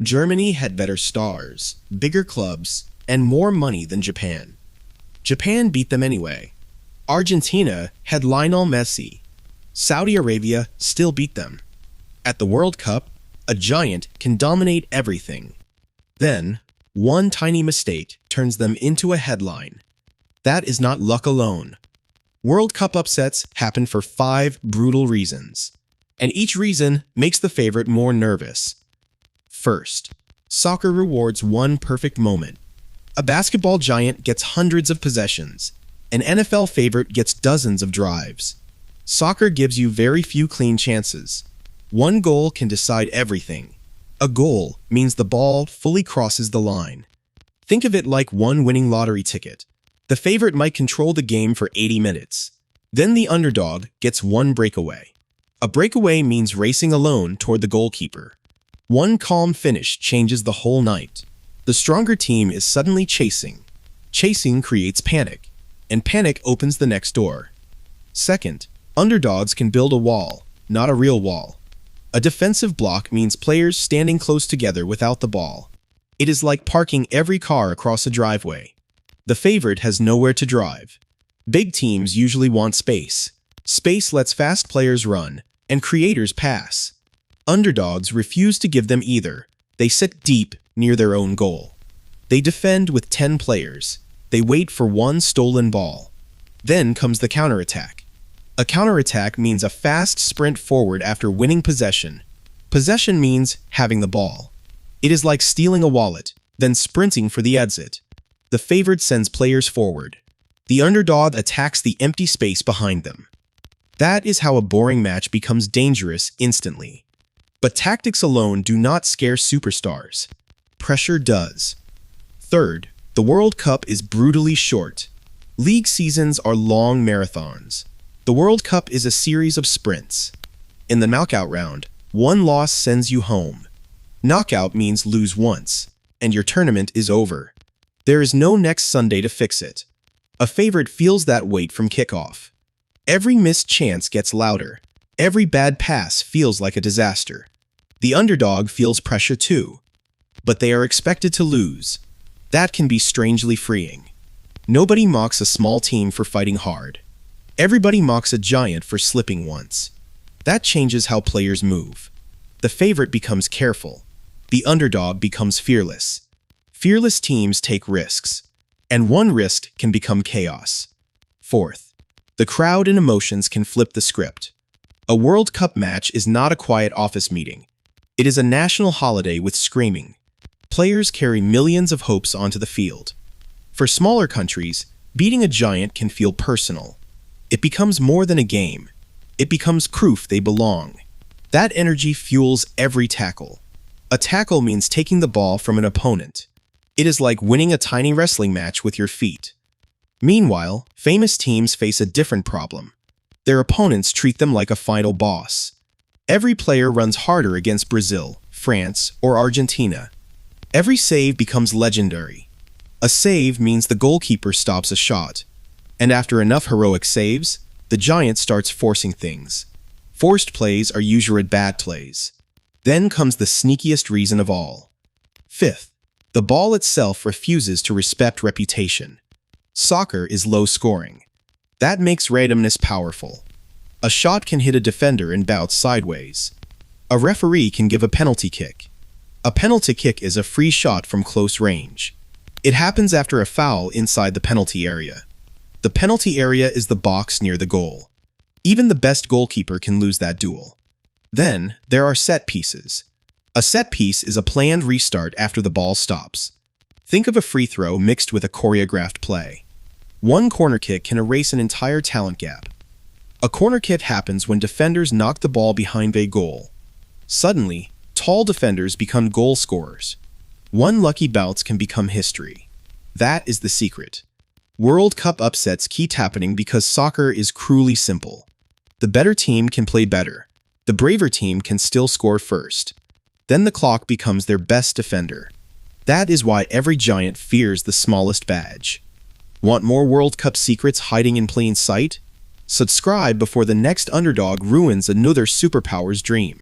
Germany had better stars, bigger clubs, and more money than Japan. Japan beat them anyway. Argentina had Lionel Messi. Saudi Arabia still beat them. At the World Cup, a giant can dominate everything. Then, one tiny mistake turns them into a headline. That is not luck alone. World Cup upsets happen for 5 brutal reasons, and each reason makes the favorite more nervous. First, soccer rewards one perfect moment. A basketball giant gets hundreds of possessions. An NFL favorite gets dozens of drives. Soccer gives you very few clean chances. One goal can decide everything. A goal means the ball fully crosses the line. Think of it like one winning lottery ticket. The favorite might control the game for 80 minutes. Then the underdog gets one breakaway. A breakaway means racing alone toward the goalkeeper. One calm finish changes the whole night. The stronger team is suddenly chasing. Chasing creates panic, and panic opens the next door. Second, underdogs can build a wall, not a real wall. A defensive block means players standing close together without the ball. It is like parking every car across a driveway. The favorite has nowhere to drive. Big teams usually want space. Space lets fast players run, and creators pass. Underdogs refuse to give them either. They sit deep near their own goal. They defend with 10 players. They wait for one stolen ball. Then comes the counterattack. A counterattack means a fast sprint forward after winning possession. Possession means having the ball. It is like stealing a wallet, then sprinting for the exit. The favorite sends players forward. The underdog attacks the empty space behind them. That is how a boring match becomes dangerous instantly. But tactics alone do not scare superstars. Pressure does. Third, the World Cup is brutally short. League seasons are long marathons. The World Cup is a series of sprints. In the knockout round, one loss sends you home. Knockout means lose once, and your tournament is over. There is no next Sunday to fix it. A favorite feels that weight from kickoff. Every missed chance gets louder. Every bad pass feels like a disaster. The underdog feels pressure too, but they are expected to lose. That can be strangely freeing. Nobody mocks a small team for fighting hard. Everybody mocks a giant for slipping once. That changes how players move. The favorite becomes careful. The underdog becomes fearless. Fearless teams take risks, and one risk can become chaos. Fourth, the crowd and emotions can flip the script. A World Cup match is not a quiet office meeting. It is a national holiday with screaming. Players carry millions of hopes onto the field. For smaller countries, beating a giant can feel personal. It becomes more than a game. It becomes proof they belong. That energy fuels every tackle. A tackle means taking the ball from an opponent. It is like winning a tiny wrestling match with your feet. Meanwhile, famous teams face a different problem. Their opponents treat them like a final boss. Every player runs harder against Brazil, France, or Argentina. Every save becomes legendary. A save means the goalkeeper stops a shot. And after enough heroic saves, the giant starts forcing things. Forced plays are usually bad plays. Then comes the sneakiest reason of all. Fifth, the ball itself refuses to respect reputation. Soccer is low scoring. That makes randomness powerful. A shot can hit a defender and bounce sideways. A referee can give a penalty kick. A penalty kick is a free shot from close range. It happens after a foul inside the penalty area. The penalty area is the box near the goal. Even the best goalkeeper can lose that duel. Then, there are set pieces. A set piece is a planned restart after the ball stops. Think of a free throw mixed with a choreographed play. One corner kick can erase an entire talent gap. A corner kick happens when defenders knock the ball behind a goal. Suddenly, tall defenders become goal scorers. One lucky bounce can become history. That is the secret. World Cup upsets keep happening because soccer is cruelly simple. The better team can play better. The braver team can still score first. Then the clock becomes their best defender. That is why every giant fears the smallest badge. Want more World Cup secrets hiding in plain sight? Subscribe before the next underdog ruins another superpower's dream.